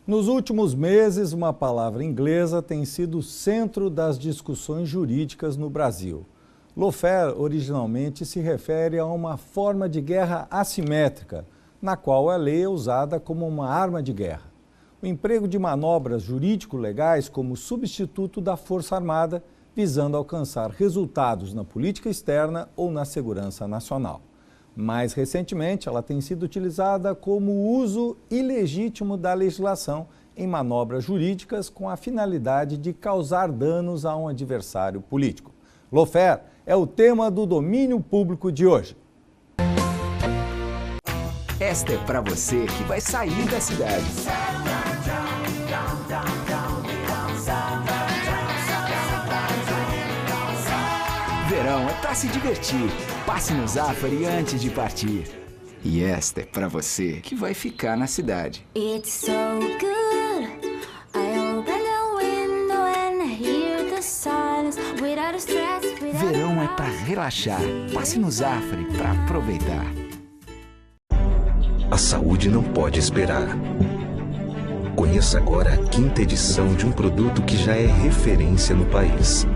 Nos últimos meses, uma palavra inglesa tem sido o centro das discussões jurídicas no Brasil. Lawfare originalmente se refere a uma forma de guerra assimétrica, na qual a lei é usada como uma arma de guerra. O emprego de manobras jurídico-legais como substituto da Força Armada, visando alcançar resultados na política externa ou na segurança nacional. Mais recentemente, ela tem sido utilizada como uso ilegítimo da legislação em manobras jurídicas com a finalidade de causar danos a um adversário político. Lawfare é o tema do Domínio Público de hoje. Esta é para você que vai sair da cidade. Verão é para se divertir. Passe no Zafari antes de partir. E esta é para você que vai ficar na cidade. It's so good. I open the window and hear the silence without stress. Verão é para relaxar. Passe no Zafari para aproveitar. A saúde não pode esperar. Conheça agora a 5ª edição de um produto que já é referência no país.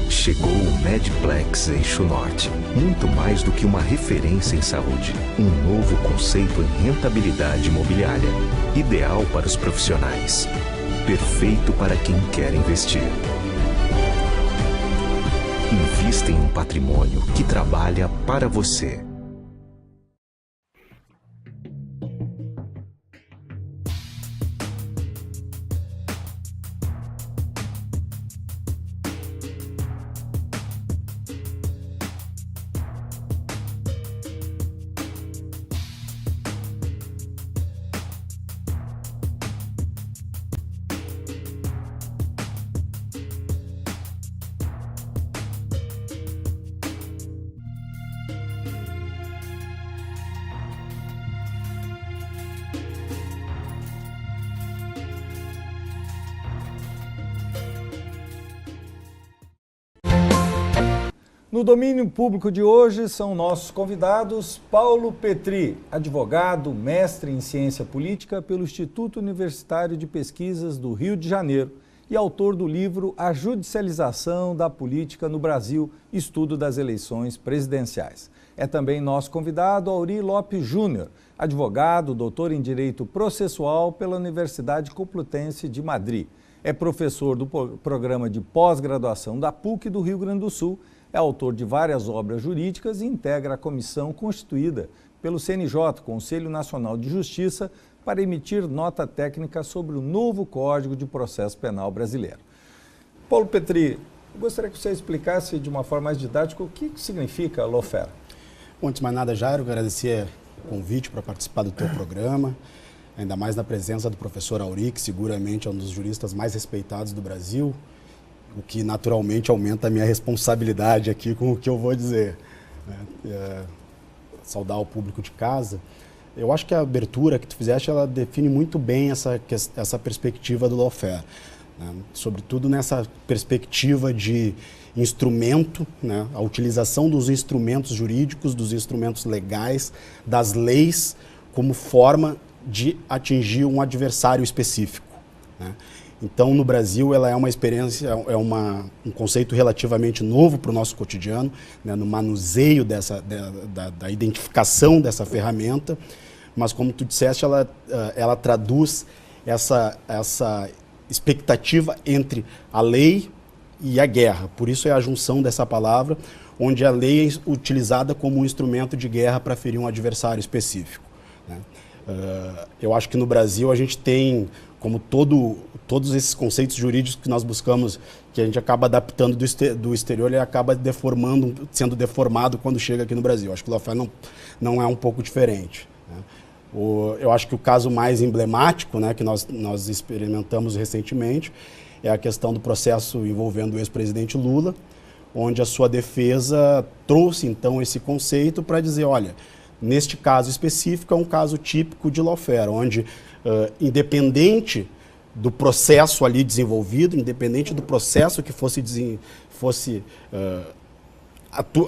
Chegou o Medplex Eixo Norte. Muito mais do que uma referência em saúde. Um novo conceito em rentabilidade imobiliária. Ideal para os profissionais. Perfeito para quem quer investir. Invista em um patrimônio que trabalha para você. No Domínio Público de hoje são nossos convidados Paulo Petri, advogado, mestre em ciência política pelo Instituto Universitário de Pesquisas do Rio de Janeiro e autor do livro A Judicialização da Política no Brasil, Estudo das Eleições Presidenciais. É também nosso convidado Aury Lopes Júnior, advogado, doutor em Direito Processual pela Universidade Complutense de Madrid. É professor do programa de pós-graduação da PUC do Rio Grande do Sul. É autor de várias obras jurídicas e integra a comissão constituída pelo CNJ, Conselho Nacional de Justiça, para emitir nota técnica sobre o novo Código de Processo Penal brasileiro. Paulo Petri, eu gostaria que você explicasse de uma forma mais didática o que significa Lawfare. Bom, antes de mais nada, Jairo, agradecer o convite para participar do teu programa, ainda mais na presença do professor Aury, que seguramente é um dos juristas mais respeitados do Brasil, o que naturalmente aumenta a minha responsabilidade aqui com o que eu vou dizer. Saudar o público de casa. Eu acho que a abertura que tu fizeste, ela define muito bem essa perspectiva do Lawfare, né? Sobretudo nessa perspectiva de instrumento, né? A utilização dos instrumentos jurídicos, dos instrumentos legais, das leis, como forma de atingir um adversário específico, né? Então, no Brasil, ela é uma experiência, um conceito relativamente novo para o nosso cotidiano, né, no manuseio da identificação dessa ferramenta, mas, como tu disseste, ela traduz essa expectativa entre a lei e a guerra. Por isso é a junção dessa palavra, onde a lei é utilizada como um instrumento de guerra para ferir um adversário específico, né? Eu acho que no Brasil a gente tem, como todos esses conceitos jurídicos que nós buscamos, que a gente acaba adaptando do exterior, ele acaba sendo deformado quando chega aqui no Brasil. Acho que o Lawfare não é um pouco diferente, né? Eu acho que o caso mais emblemático, né, que nós experimentamos recentemente é a questão do processo envolvendo o ex-presidente Lula, onde a sua defesa trouxe, então, esse conceito para dizer, olha, neste caso específico é um caso típico de Lawfare, onde, independente do processo ali desenvolvido, independente do processo que fosse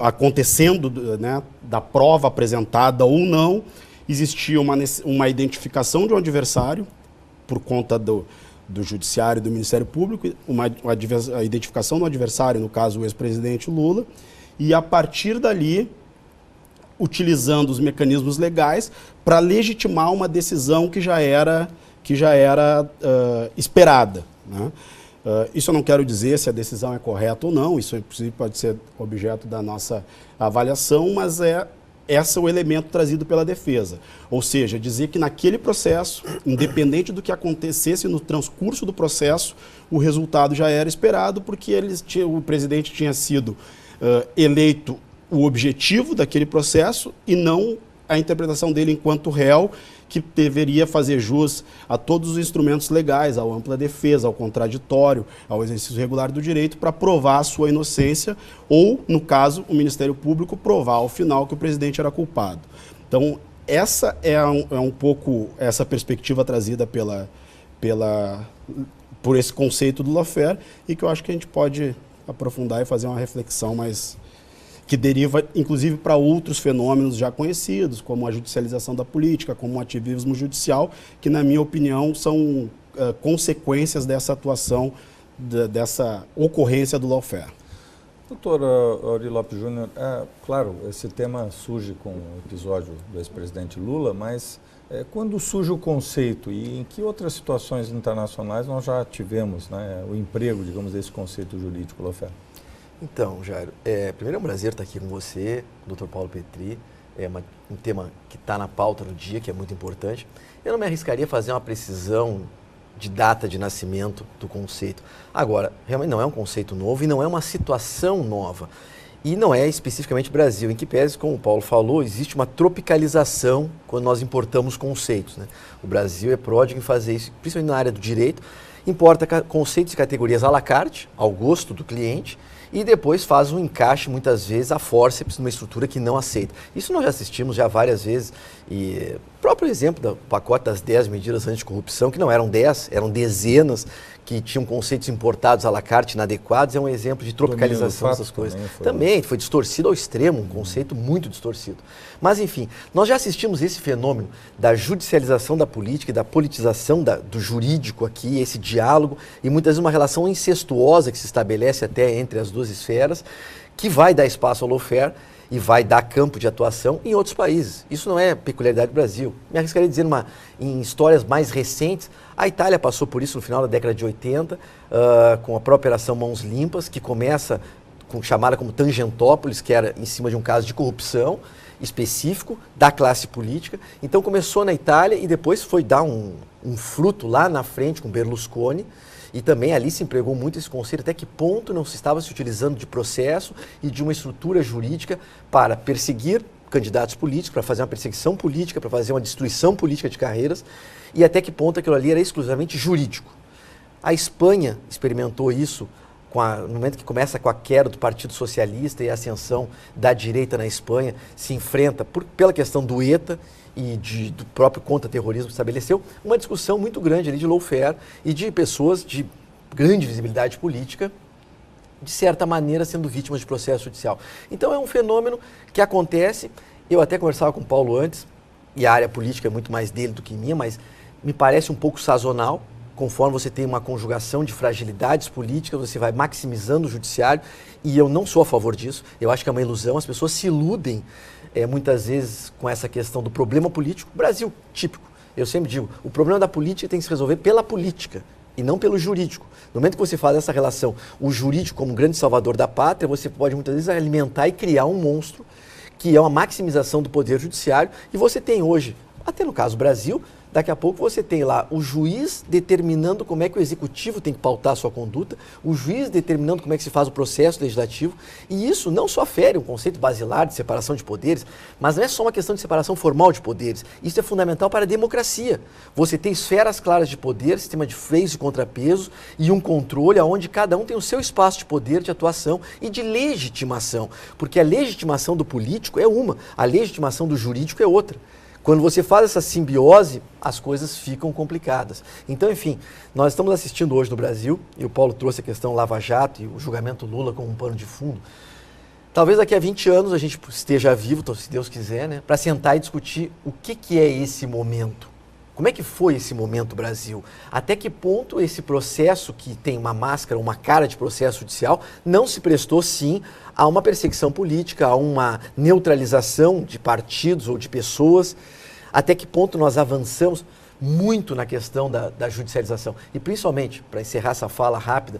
acontecendo, né, da prova apresentada ou não, existia uma identificação de um adversário, por conta do Judiciário e do Ministério Público, a identificação do adversário, no caso o ex-presidente Lula, e a partir dali, utilizando os mecanismos legais para legitimar uma decisão que já era esperada, né? Isso eu não quero dizer se a decisão é correta ou não, isso inclusive pode ser objeto da nossa avaliação, mas esse é o elemento trazido pela defesa. Ou seja, dizer que naquele processo, independente do que acontecesse no transcurso do processo, o resultado já era esperado, porque o presidente tinha sido eleito o objetivo daquele processo e não a interpretação dele enquanto réu, que deveria fazer jus a todos os instrumentos legais, à ampla defesa, ao contraditório, ao exercício regular do direito, para provar a sua inocência ou, no caso, o Ministério Público provar ao final que o presidente era culpado. Então, essa é um pouco essa perspectiva trazida por esse conceito do lawfare e que eu acho que a gente pode aprofundar e fazer uma reflexão mais que deriva, inclusive, para outros fenômenos já conhecidos, como a judicialização da política, como o ativismo judicial, que, na minha opinião, são consequências dessa atuação, dessa ocorrência do lawfare. Doutor Auri Lopes Júnior, claro, esse tema surge com o episódio do ex-presidente Lula, mas quando surge o conceito e em que outras situações internacionais nós já tivemos, né, o emprego, digamos, desse conceito jurídico lawfare? Então, Jairo, primeiro é um prazer estar aqui com você, Dr. Paulo Petri. É um tema que está na pauta do dia, que é muito importante. Eu não me arriscaria a fazer uma precisão de data de nascimento do conceito. Agora, realmente não é um conceito novo e não é uma situação nova. E não é especificamente Brasil, em que pese, como o Paulo falou, existe uma tropicalização quando nós importamos conceitos, né? O Brasil é pródigo em fazer isso, principalmente na área do direito, importa conceitos e categorias à la carte, ao gosto do cliente, e depois faz um encaixe, muitas vezes, a fórceps numa estrutura que não aceita. Isso nós já assistimos já várias vezes, e o próprio exemplo do pacote das 10 medidas anticorrupção, que não eram 10, eram dezenas, que tinham conceitos importados à la carte inadequados, é um exemplo de tropicalização dessas coisas. Também foi distorcido ao extremo, um conceito muito distorcido. Mas, enfim, nós já assistimos esse fenômeno da judicialização da política e da politização do jurídico aqui, esse diálogo, e muitas vezes uma relação incestuosa que se estabelece até entre as duas esferas, que vai dar espaço ao lawfare e vai dar campo de atuação em outros países. Isso não é peculiaridade do Brasil. Me arriscaria a dizer, em histórias mais recentes, a Itália passou por isso no final da década de 80, com a própria Operação Mãos Limpas, que começa chamada como Tangentópolis, que era em cima de um caso de corrupção específico da classe política. Então começou na Itália e depois foi dar um fruto lá na frente com Berlusconi. E também ali se empregou muito esse conceito, até que ponto não se estava se utilizando de processo e de uma estrutura jurídica para perseguir candidatos políticos, para fazer uma perseguição política, para fazer uma destruição política de carreiras, e até que ponto aquilo ali era exclusivamente jurídico. A Espanha experimentou isso no momento que começa com a queda do Partido Socialista e a ascensão da direita na Espanha, se enfrenta pela questão do ETA e do próprio contra-terrorismo, estabeleceu uma discussão muito grande ali de lawfare e de pessoas de grande visibilidade política, de certa maneira sendo vítimas de processo judicial. Então é um fenômeno que acontece, eu até conversava com o Paulo antes, e a área política é muito mais dele do que minha, mas me parece um pouco sazonal. Conforme você tem uma conjugação de fragilidades políticas, você vai maximizando o judiciário, e eu não sou a favor disso. Eu acho que é uma ilusão, as pessoas se iludem muitas vezes com essa questão do problema político. Brasil, típico. Eu sempre digo, o problema da política tem que se resolver pela política e não pelo jurídico. No momento que você faz essa relação, o jurídico como grande salvador da pátria, você pode muitas vezes alimentar e criar um monstro que é uma maximização do poder judiciário, e você tem hoje, até no caso Brasil, daqui a pouco você tem lá o juiz determinando como é que o executivo tem que pautar a sua conduta, o juiz determinando como é que se faz o processo legislativo, e isso não só fere um conceito basilar de separação de poderes, mas não é só uma questão de separação formal de poderes, isso é fundamental para a democracia. Você tem esferas claras de poder, sistema de freios e contrapesos e um controle onde cada um tem o seu espaço de poder, de atuação e de legitimação, porque a legitimação do político é uma, a legitimação do jurídico é outra. Quando você faz essa simbiose, as coisas ficam complicadas. Então, enfim, nós estamos assistindo hoje no Brasil, e o Paulo trouxe a questão Lava Jato e o julgamento Lula como um pano de fundo. Talvez daqui a 20 anos a gente esteja vivo, se Deus quiser, né, para sentar e discutir o que é esse momento. Como é que foi esse momento Brasil? Até que ponto esse processo, que tem uma máscara, uma cara de processo judicial, não se prestou, sim, a uma perseguição política, a uma neutralização de partidos ou de pessoas? Até que ponto nós avançamos muito na questão da judicialização? E principalmente, para encerrar essa fala rápida,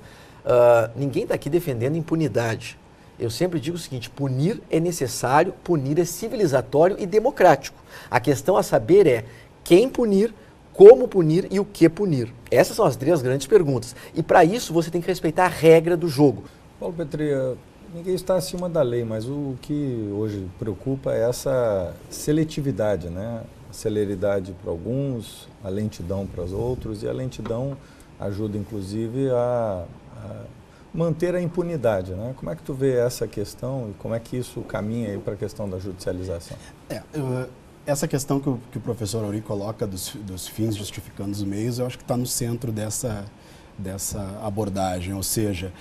ninguém está aqui defendendo impunidade. Eu sempre digo o seguinte: punir é necessário, punir é civilizatório e democrático. A questão a saber é quem punir, como punir e o que punir. Essas são as 3 grandes perguntas. E para isso você tem que respeitar a regra do jogo. Paulo Petri, ninguém está acima da lei, mas o que hoje preocupa é essa seletividade, né? A celeridade para alguns, a lentidão para os outros, e a lentidão ajuda inclusive a manter a impunidade, né? Como é que tu vê essa questão e como é que isso caminha aí para a questão da judicialização? Essa questão que o professor Auri coloca dos fins justificando os meios, eu acho que está no centro dessa abordagem, ou seja,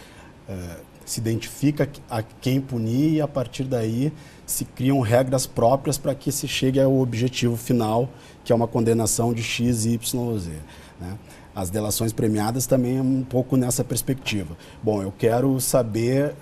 se identifica a quem punir e a partir daí se criam regras próprias para que se chegue ao objetivo final, que é uma condenação de X, Y ou Z, né? As delações premiadas também é um pouco nessa perspectiva. Bom, eu quero saber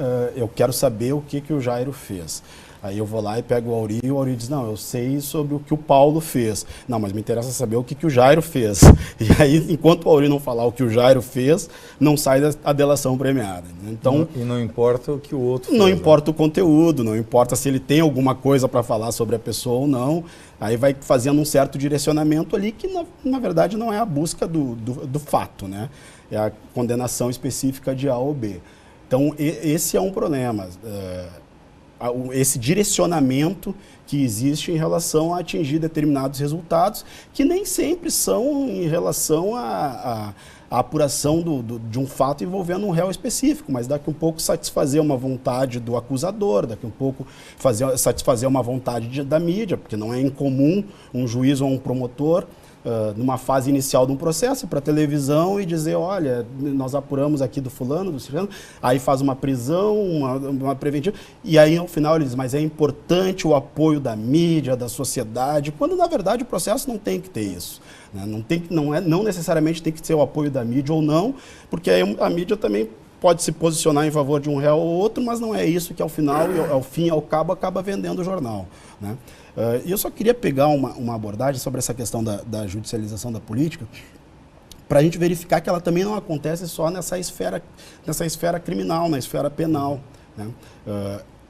o que o Jairo fez. Aí eu vou lá e pego o Auri e o Auri diz, não, eu sei sobre o que o Paulo fez. Não, mas me interessa saber o que o Jairo fez. E aí, enquanto o Auri não falar o que o Jairo fez, não sai a delação premiada. Então, e não importa o que o outro fez. Não importa o conteúdo, não importa se ele tem alguma coisa para falar sobre a pessoa ou não. Aí vai fazendo um certo direcionamento ali que, na verdade, não é a busca do fato, né? É a condenação específica de A ou B. Então, esse é um problema. Esse direcionamento que existe em relação a atingir determinados resultados, que nem sempre são em relação à apuração de um fato envolvendo um réu específico, mas daqui um pouco satisfazer uma vontade do acusador, daqui um pouco satisfazer uma vontade da mídia, porque não é incomum um juiz ou um promotor, numa fase inicial de um processo, para a televisão e dizer, olha, nós apuramos aqui do fulano, do ciclano, aí faz uma prisão, uma preventiva, e aí ao final ele diz, mas é importante o apoio da mídia, da sociedade, quando na verdade o processo não tem que ter isso. Né? Não necessariamente tem que ser o apoio da mídia ou não, porque aí a mídia também pode se posicionar em favor de um réu ou outro, mas não é isso que ao final, ao fim e ao cabo, acaba vendendo o jornal. Né? E eu só queria pegar uma abordagem sobre essa questão da judicialização da política, para a gente verificar que ela também não acontece só nessa esfera criminal, na esfera penal. Né?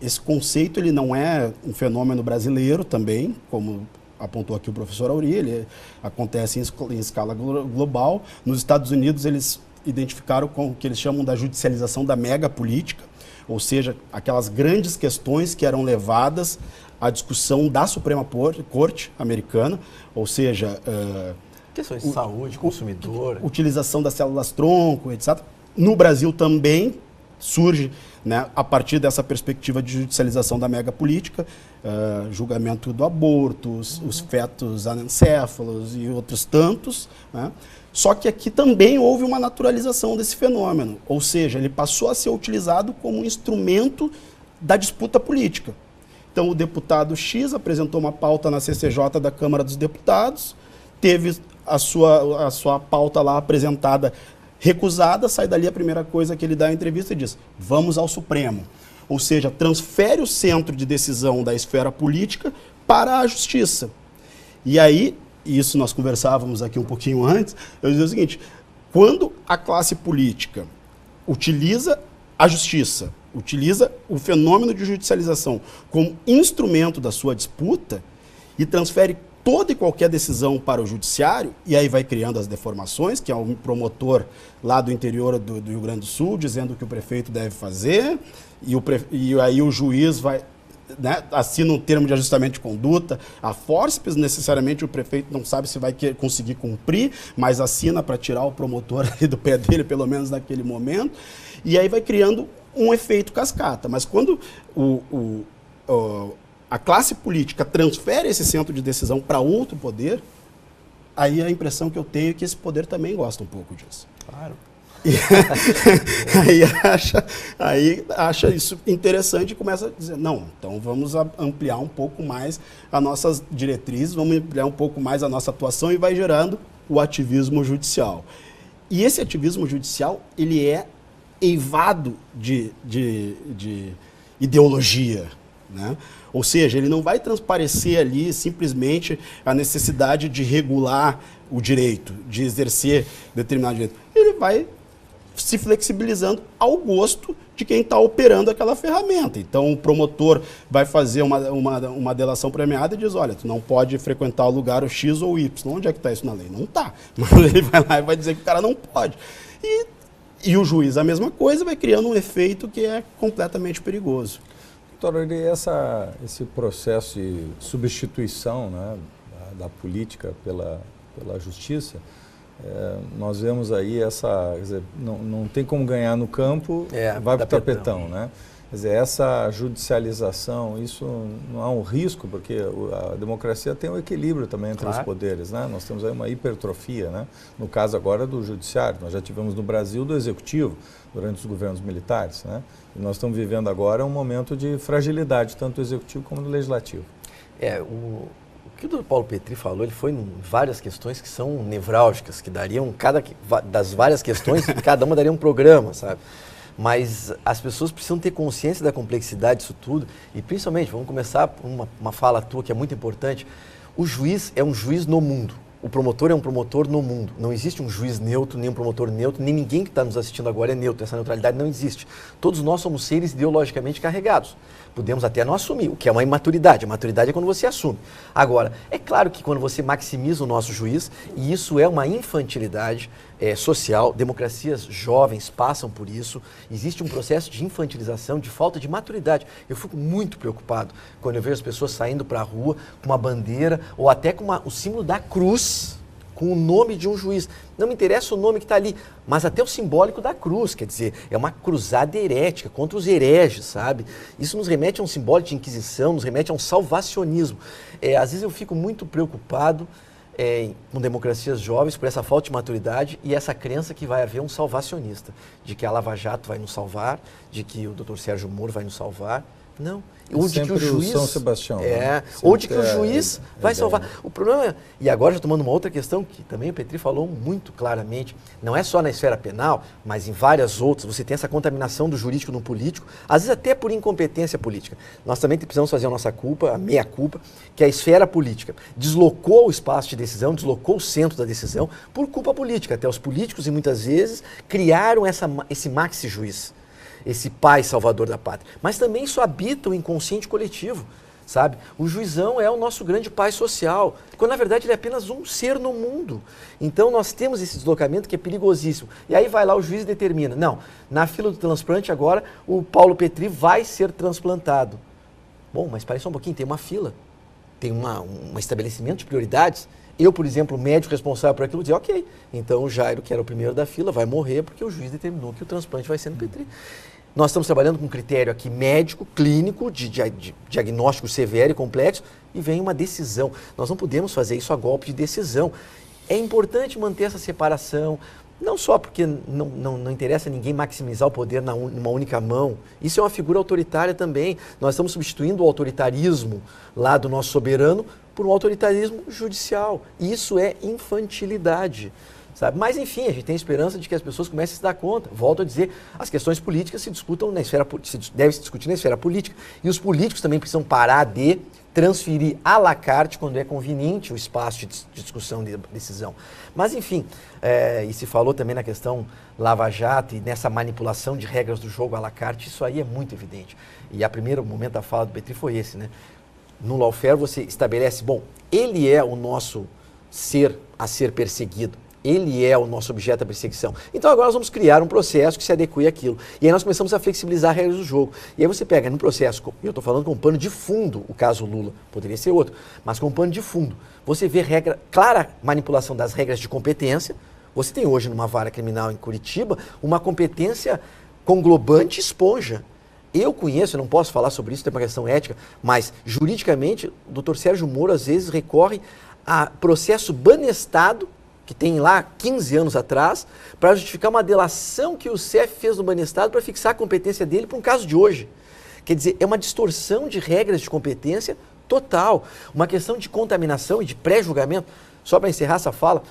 Esse conceito ele não é um fenômeno brasileiro também, como apontou aqui o professor Auri, ele acontece em escala global. Nos Estados Unidos eles identificaram com o que eles chamam da judicialização da megapolítica, ou seja, aquelas grandes questões que eram levadas à discussão da Suprema Corte americana, ou seja... questões de saúde, consumidor... Utilização das células-tronco, etc. No Brasil também surge, né, a partir dessa perspectiva de judicialização da megapolítica, julgamento do aborto, os fetos anencéfalos e outros tantos, né? Só que aqui também houve uma naturalização desse fenômeno, ou seja, ele passou a ser utilizado como um instrumento da disputa política. Então, o deputado X apresentou uma pauta na CCJ da Câmara dos Deputados, teve a sua pauta lá apresentada recusada, sai dali a primeira coisa que ele dá em entrevista e diz, vamos ao Supremo. Ou seja, transfere o centro de decisão da esfera política para a justiça. E aí, isso nós conversávamos aqui um pouquinho antes, eu dizia o seguinte, quando a classe política utiliza a justiça, utiliza o fenômeno de judicialização como instrumento da sua disputa e transfere toda e qualquer decisão para o judiciário, e aí vai criando as deformações, que é um promotor lá do interior do Rio Grande do Sul dizendo o que o prefeito deve fazer, e aí o juiz vai, né, assina um termo de ajustamento de conduta, a fórceps, necessariamente o prefeito não sabe se vai conseguir cumprir, mas assina para tirar o promotor ali do pé dele, pelo menos naquele momento, e aí vai criando um efeito cascata. Mas quando a classe política transfere esse centro de decisão para outro poder, aí a impressão que eu tenho é que esse poder também gosta um pouco disso. Claro. aí acha isso interessante e começa a dizer, não, então vamos ampliar um pouco mais as nossas diretrizes, vamos ampliar um pouco mais a nossa atuação e vai gerando o ativismo judicial. E esse ativismo judicial, ele é eivado de ideologia, né? Ou seja, ele não vai transparecer ali simplesmente a necessidade de regular o direito, de exercer determinado direito. Ele vai se flexibilizando ao gosto de quem está operando aquela ferramenta. Então, o promotor vai fazer uma delação premiada e diz, olha, tu não pode frequentar o lugar o X ou o Y. Onde é que está isso na lei? Não está. Mas ele vai lá e vai dizer que o cara não pode. E o juiz, a mesma coisa, vai criando um efeito que é completamente perigoso. Doutor, esse processo de substituição, né, da política pela justiça, nós vemos aí quer dizer, não tem como ganhar no campo, vai para o tapetão, né? Quer dizer, essa judicialização, isso não há um risco, porque a democracia tem um equilíbrio também entre os poderes, né? Nós temos aí uma hipertrofia, né? No caso agora do judiciário, nós já tivemos no Brasil do executivo, durante os governos militares, né? E nós estamos vivendo agora um momento de fragilidade, tanto do executivo como do legislativo. O que o Dr. Paulo Petry falou, ele foi em várias questões que são nevrálgicas, que dariam, das várias questões, cada uma daria um programa, sabe? Mas as pessoas precisam ter consciência da complexidade disso tudo e, principalmente, vamos começar por uma fala tua que é muito importante, o juiz é um juiz no mundo. O promotor é um promotor no mundo. Não existe um juiz neutro, nem um promotor neutro, nem ninguém que está nos assistindo agora é neutro. Essa neutralidade não existe. Todos nós somos seres ideologicamente carregados. Podemos até não assumir, o que é uma imaturidade. A maturidade é quando você assume. Agora, é claro que quando você maximiza o nosso juiz, e isso é uma infantilidade social, democracias jovens passam por isso, existe um processo de infantilização, de falta de maturidade. Eu fico muito preocupado quando eu vejo as pessoas saindo para a rua com uma bandeira ou até com o símbolo da cruz, com o nome de um juiz. Não me interessa o nome que está ali, mas até o simbólico da cruz, quer dizer, é uma cruzada herética contra os hereges, sabe? Isso nos remete a um simbólico de inquisição, nos remete a um salvacionismo. Às vezes eu fico muito preocupado com democracias jovens por essa falta de maturidade e essa crença que vai haver um salvacionista, de que a Lava Jato vai nos salvar, de que o Dr. Sérgio Moro vai nos salvar. Não. Ou de que o juiz, São Sebastião, ou de que o juiz vai salvar. O problema é, e agora já tomando uma outra questão que também o Petry falou muito claramente, não é só na esfera penal, mas em várias outras, você tem essa contaminação do jurídico no político, às vezes até por incompetência política. Nós também precisamos fazer a nossa culpa, a meia-culpa, que a esfera política deslocou o espaço de decisão, deslocou o centro da decisão por culpa política. Até os políticos, e muitas vezes, criaram esse maxi-juiz, esse pai salvador da pátria. Mas também isso habita o inconsciente coletivo, sabe? O juizão é o nosso grande pai social, quando na verdade ele é apenas um ser no mundo. Então nós temos esse deslocamento que é perigosíssimo. E aí vai lá o juiz e determina, não, na fila do transplante agora o Paulo Petry vai ser transplantado. Bom, mas parece só um pouquinho, tem uma fila, tem um estabelecimento de prioridades. Eu, por exemplo, o médico responsável por aquilo, dizer, ok, então o Jairo, que era o primeiro da fila, vai morrer porque o juiz determinou que o transplante vai ser no Petry. Nós estamos trabalhando com um critério aqui médico, clínico, de diagnóstico severo e complexo, e vem uma decisão. Nós não podemos fazer isso a golpe de decisão. É importante manter essa separação, não só porque não interessa a ninguém maximizar o poder numa única mão. Isso é uma figura autoritária também. Nós estamos substituindo o autoritarismo lá do nosso soberano por um autoritarismo judicial. Isso é infantilidade. Sabe? Mas, enfim, a gente tem esperança de que as pessoas comecem a se dar conta. Volto a dizer, as questões políticas se discutam na esfera, devem se discutir na esfera política. E os políticos também precisam parar de transferir à la carte, quando é conveniente, o espaço de discussão de decisão. Mas, enfim, e se falou também na questão Lava Jato e nessa manipulação de regras do jogo à la carte, isso aí é muito evidente. E o primeiro momento da fala do Petry foi esse, né? No lawfare você estabelece, bom, ele é o nosso ser a ser perseguido. Ele é o nosso objeto da perseguição. Então agora nós vamos criar um processo que se adeque àquilo. E aí nós começamos a flexibilizar as regras do jogo. E aí você pega no processo, e eu estou falando com um pano de fundo, o caso Lula, poderia ser outro, mas com um pano de fundo. Você vê clara manipulação das regras de competência. Você tem hoje numa vara criminal em Curitiba uma competência conglobante esponja. Eu conheço, eu não posso falar sobre isso, tem uma questão ética, mas juridicamente o Dr. Sérgio Moro às vezes recorre a processo banestado que tem lá 15 anos atrás, para justificar uma delação que o CEF fez no Banestado para fixar a competência dele para um caso de hoje. Quer dizer, é uma distorção de regras de competência total, uma questão de contaminação e de pré-julgamento. Só para encerrar essa fala,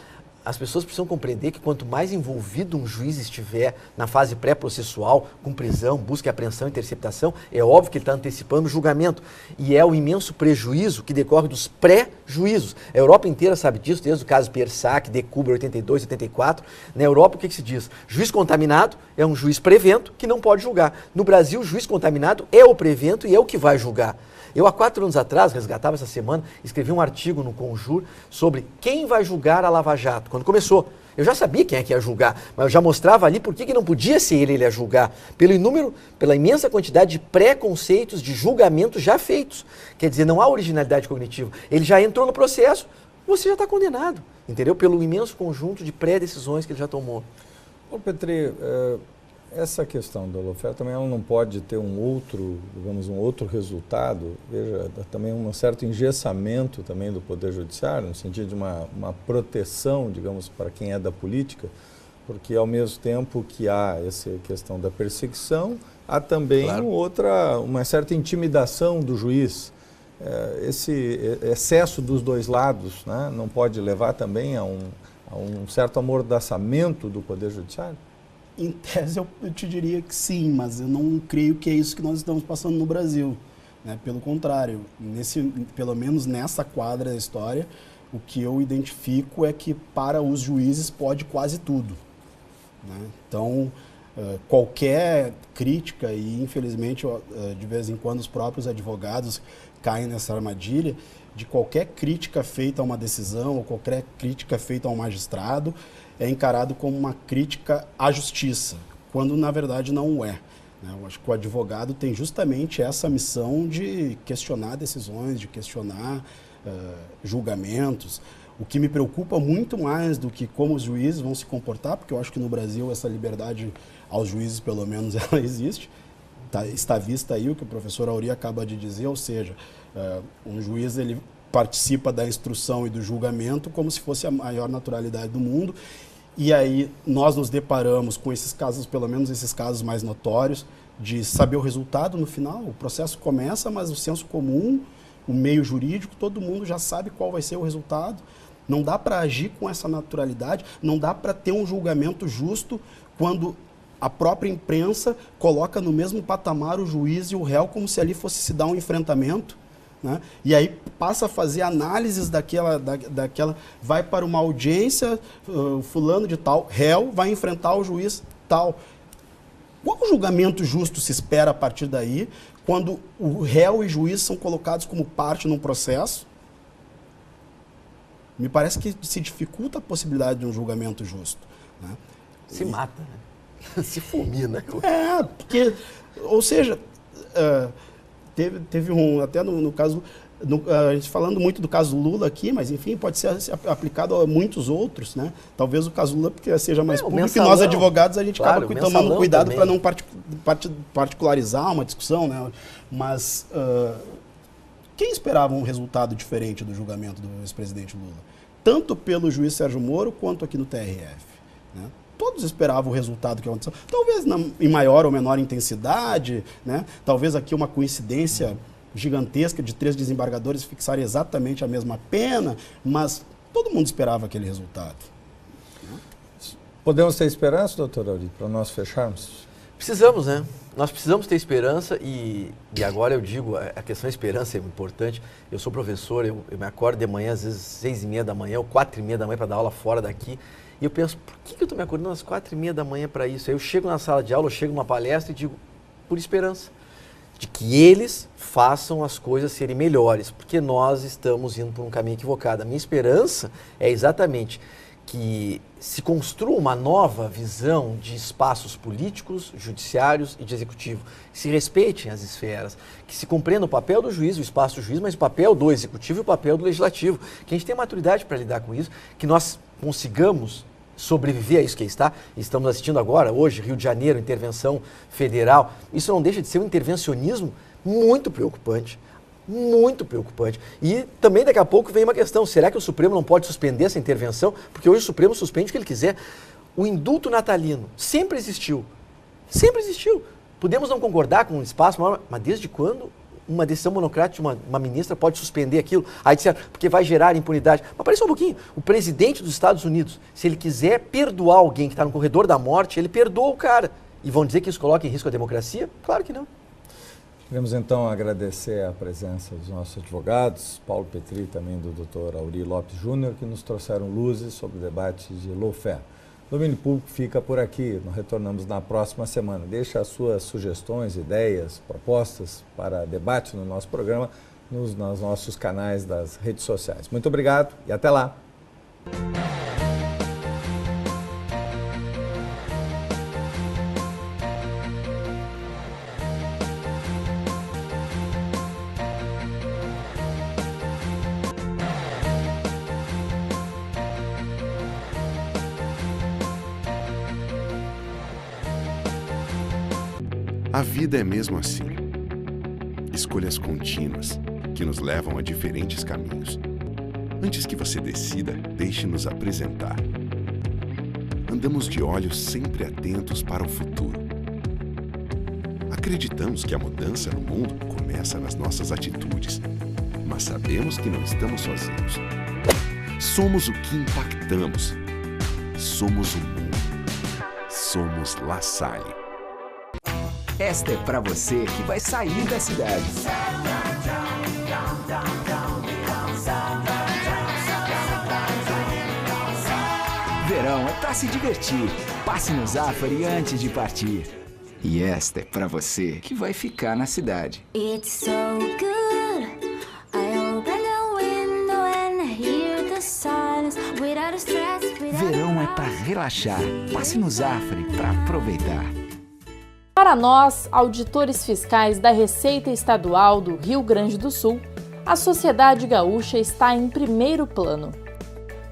as pessoas precisam compreender que quanto mais envolvido um juiz estiver na fase pré-processual, com prisão, busca e apreensão, interceptação, é óbvio que ele está antecipando o julgamento. E é o imenso prejuízo que decorre dos pré-juízos. A Europa inteira sabe disso, desde o caso Piersac, Decubra, 82, 84. Na Europa, o que se diz? Juiz contaminado é um juiz prevento que não pode julgar. No Brasil, o juiz contaminado é o prevento e é o que vai julgar. Eu, há 4 anos atrás, resgatava essa semana, escrevi um artigo no Conjur sobre quem vai julgar a Lava Jato. Quando começou, eu já sabia quem é que ia julgar, mas eu já mostrava ali por que não podia ser ele a julgar, pela imensa quantidade de preconceitos de julgamentos já feitos. Quer dizer, não há originalidade cognitiva. Ele já entrou no processo, você já está condenado, entendeu? Pelo imenso conjunto de pré-decisões que ele já tomou. Ô Petri, essa questão da lawfare também ela não pode ter um outro resultado, veja, também um certo engessamento também do Poder Judiciário, no sentido de uma proteção, digamos, para quem é da política, porque ao mesmo tempo que há essa questão da perseguição, há também uma certa intimidação do juiz. Esse excesso dos dois lados, né, não pode levar também a um certo amordaçamento do Poder Judiciário? Em tese, eu te diria que sim, mas eu não creio que é isso que nós estamos passando no Brasil. Né? Pelo contrário, pelo menos nessa quadra da história, o que eu identifico é que para os juízes pode quase tudo. Né? Então, qualquer crítica, e infelizmente de vez em quando os próprios advogados caem nessa armadilha, de qualquer crítica feita a uma decisão ou qualquer crítica feita a um magistrado, é encarado como uma crítica à justiça, quando na verdade não é. Eu acho que o advogado tem justamente essa missão de questionar decisões, de questionar julgamentos. O que me preocupa muito mais do que como os juízes vão se comportar, porque eu acho que no Brasil essa liberdade aos juízes, pelo menos, ela existe. Está vista aí o que o professor Auri acaba de dizer, ou seja, um juiz ele participa da instrução e do julgamento como se fosse a maior naturalidade do mundo. E aí nós nos deparamos com esses casos, pelo menos esses casos mais notórios, de saber o resultado no final. O processo começa, mas o senso comum, o meio jurídico, todo mundo já sabe qual vai ser o resultado. Não dá para agir com essa naturalidade, não dá para ter um julgamento justo quando a própria imprensa coloca no mesmo patamar o juiz e o réu como se ali fosse se dar um enfrentamento. Né? E aí passa a fazer análises daquela, vai para uma audiência, fulano de tal, réu, vai enfrentar o juiz tal. Qual julgamento justo se espera a partir daí, quando o réu e o juiz são colocados como parte num processo? Me parece que se dificulta a possibilidade de um julgamento justo. Né? Se mata, né? Se fulmina. Porque, ou seja... Teve até no caso, a gente falando muito do caso Lula aqui, mas enfim, pode ser aplicado a muitos outros, né? Talvez o caso Lula porque seja mais público e nós advogados a gente acaba tomando cuidado para não particularizar uma discussão, né? Mas quem esperava um resultado diferente do julgamento do ex-presidente Lula? Tanto pelo juiz Sérgio Moro quanto aqui no TRF, né? Todos esperavam o resultado que aconteceu. Talvez em maior ou menor intensidade, né? Talvez aqui uma coincidência gigantesca de 3 desembargadores fixarem exatamente a mesma pena, mas todo mundo esperava aquele resultado. Podemos ter esperança, doutor Auri, para nós fecharmos? Precisamos, né? Nós precisamos ter esperança e agora eu digo, a questão da esperança é importante. Eu sou professor, eu me acordo de manhã, às vezes 6h30 da manhã ou 4h30 da manhã para dar aula fora daqui. E eu penso, por que eu estou me acordando às 4h30 da manhã para isso? Aí eu chego na sala de aula, eu chego numa palestra e digo, por esperança, de que eles façam as coisas serem melhores, porque nós estamos indo por um caminho equivocado. A minha esperança é exatamente que se construa uma nova visão de espaços políticos, judiciários e de executivo, que se respeitem as esferas, que se compreenda o papel do juiz, o espaço do juiz, mas o papel do executivo e o papel do legislativo, que a gente tenha maturidade para lidar com isso, que nós consigamos sobreviver a isso que está. Estamos assistindo agora, hoje, Rio de Janeiro, intervenção federal. Isso não deixa de ser um intervencionismo muito preocupante. muito preocupante. E também daqui a pouco vem uma questão, será que o Supremo não pode suspender essa intervenção? Porque hoje o Supremo suspende o que ele quiser. O indulto natalino sempre existiu. Sempre existiu. Podemos não concordar com um espaço maior, mas desde quando uma decisão monocrática de uma ministra pode suspender aquilo? Aí disseram, porque vai gerar impunidade. Mas parece um pouquinho, o presidente dos Estados Unidos, se ele quiser perdoar alguém que está no corredor da morte, ele perdoa o cara. E vão dizer que isso coloca em risco a democracia? Claro que não. Queremos então agradecer a presença dos nossos advogados, Paulo Petri e também do Dr. Auri Lopes Júnior, que nos trouxeram luzes sobre o debate de lawfare. O Domínio Público fica por aqui, nós retornamos na próxima semana. Deixe as suas sugestões, ideias, propostas para debate no nosso programa nos nossos canais das redes sociais. Muito obrigado e até lá! A vida é mesmo assim. Escolhas contínuas que nos levam a diferentes caminhos. Antes que você decida, deixe-nos apresentar. Andamos de olhos sempre atentos para o futuro. Acreditamos que a mudança no mundo começa nas nossas atitudes, mas sabemos que não estamos sozinhos. Somos o que impactamos. Somos o mundo. Somos La Salle. Esta é pra você que vai sair da cidade. Verão é pra se divertir. Passe no Zafari antes de partir. E esta é pra você que vai ficar na cidade. It's so good. I open the window and hear the silence without a stress. Verão é pra relaxar. Passe no Zafari pra aproveitar. Para nós, auditores fiscais da Receita Estadual do Rio Grande do Sul, a sociedade gaúcha está em primeiro plano.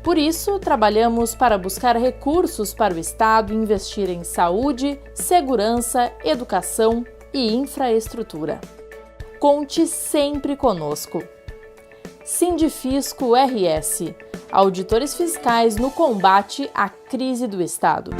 Por isso, trabalhamos para buscar recursos para o Estado investir em saúde, segurança, educação e infraestrutura. Conte sempre conosco. Sindifisco RS, auditores fiscais no combate à crise do Estado.